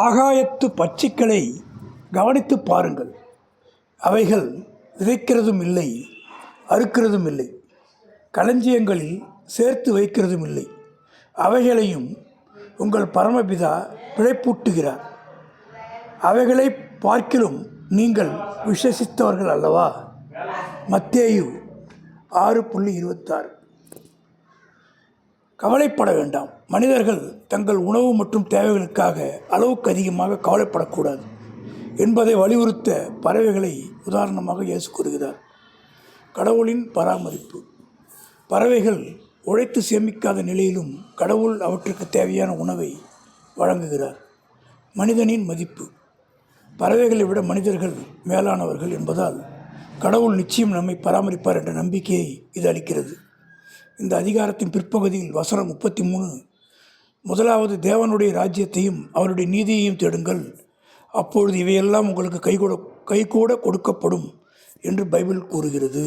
ஆகாயத்து பட்சிகளை கவனித்து பாருங்கள். அவைகள் விதைக்கிறதும் இல்லை, அறுக்கிறதும் இல்லை, களஞ்சியங்களில் சேர்த்து வைக்கிறதும் இல்லை. அவைகளையும் உங்கள் பரமபிதா பிழைப்பூட்டுகிறார். அவைகளை பார்க்கிலும் நீங்கள் விசேஷித்தவர்கள் அல்லவா? மத்தேயு 6:26. கவலைப்பட வேண்டாம். மனிதர்கள் தங்கள் உணவு மற்றும் தேவைகளுக்காக அளவுக்கு அதிகமாக கவலைப்படக்கூடாது என்பதை வலியுறுத்த பறவைகளை உதாரணமாக இயேசு கூறுகிறார். கடவுளின் பராமரிப்பு. பறவைகள் உழைத்து சேமிக்காத நிலையிலும் கடவுள் அவற்றுக்கு தேவையான உணவை வழங்குகிறார். மனிதனின் மதிப்பு. பறவைகளை விட மனிதர்கள் மேலானவர்கள் என்பதால் கடவுள் நிச்சயம் நம்மை பராமரிப்பார் என்ற நம்பிக்கையை இது அளிக்கிறது. இந்த அதிகாரத்தின் பிற்பகுதியில் வசனம் 33, முதலாவது தேவனுடைய ராஜ்யத்தையும் அவருடைய நீதியையும் தேடுங்கள், அப்பொழுது இவையெல்லாம் உங்களுக்கு கைகூட கொடுக்கப்படும் என்று பைபிள் கூறுகிறது.